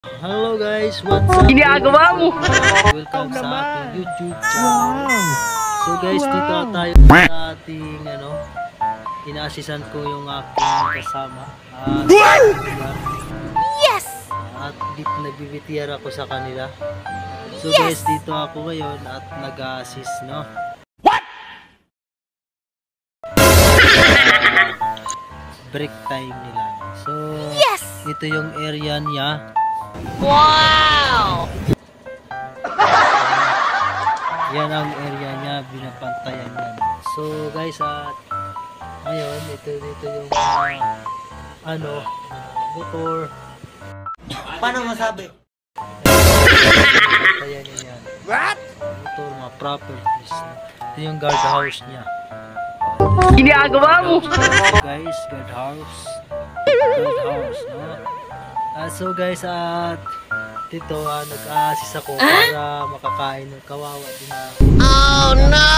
Hello guys, what's up? Ginagawa mo? Welcome sa ating YouTube channel. So guys, dito tayo sa ating inaasisan ko yung aking kasama. Yes! At nagbibitiyar ako sa kanila. So guys, dito ako ngayon at nag-assist, no? What? Break time nila. So, yes! ito yung area niya. Wow! Yan ang area niya, binapantayan yan. So guys, at ngayon dito yung motor. Paano masabi? Binapantayan niya yan. What? Motor, mga properties. Ito yung guardhouse niya. Ginagawa mo? Guys, guardhouse. Guardhouse, no? So guys, at dito nag-assist ako para makakain ng kawawa din na. Oh no!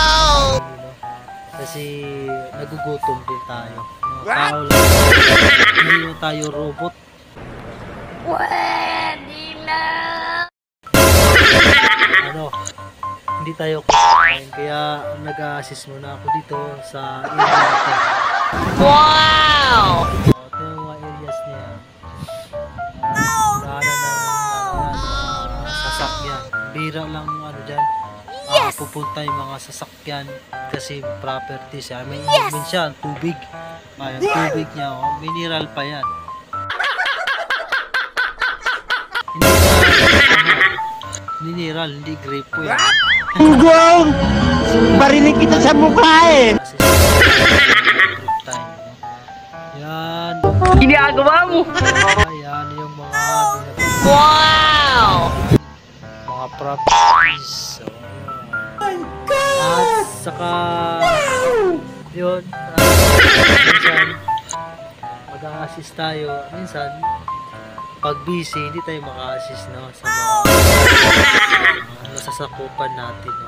Kasi nagugutom din tayo. Tao lang. Hindi na tayo robot. Pwede na! Hindi tayo kumain. Kaya nag-assist muna ako dito sa area natin. Wow! Ito yung mga areas niya. Daanan ng sasakyan. Bira lang dyan. Yes! Pupunta yung mga sasakyan kasi properties. May inumin siya, tubig. Yung tubig niya, mineral pa yan. Mineral, hindi grape po yan. Ugong! Barinig kita sa mukha eh! Kasi trip time, no? Yan. Ginagawa mo? Yan yung mga Wow! mga properties. So, at saka yun, minsan mag-a-assist tayo. Minsan pag busy, hindi tayo maka-assist, no, sa mga nasasakupan natin, no,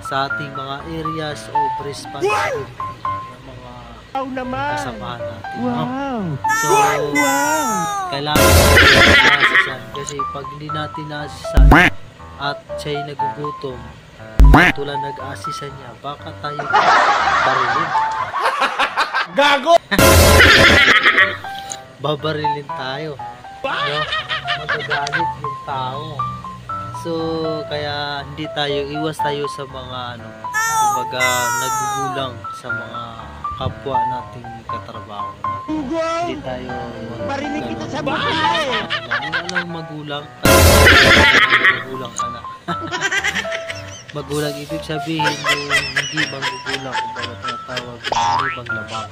sa ating mga areas of responsibility ng mga kasamahan natin, no? So kailangan natin na-assisan kasi pag hindi natin na-assisan at siya'y nagugutom, tulad nag-assisan niya, baka tayo barilin. Gago! Babarilin tayo, no? Magagalit yung tao. So kaya hindi tayo, iwas tayo sa mga kumbaga nagugulang sa mga kapwa nating katrabaho, no? Hindi tayo Barinig kita sa mukha eh! magulang ka na. Magulang ibig sabihin yung hindi magugulang, kumbaga tinatawag hindi maglabang.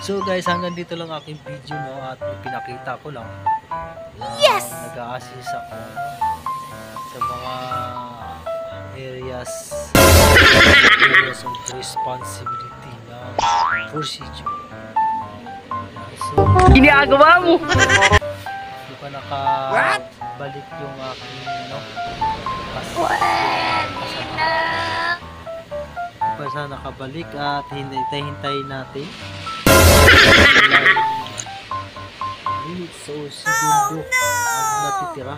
So guys, hanggang dito lang aking video, no, at pinakita ko lang Yes! nag-a-assist ako sa mga areas of responsibility na procedure. So Ginagawa mo? hindi pa nakabalik yung aking Pwede na! pa sa nakabalik at hintay-hintayin natin minutes o segundo ang natitira.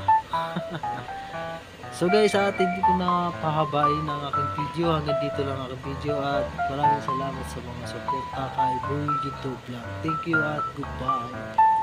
So guys, hindi ko na pahabain ang aking video. Hanggang dito lang ang aking video at maraming salamat sa mga suporta kay Boy YouTube Vlog. Thank you at goodbye.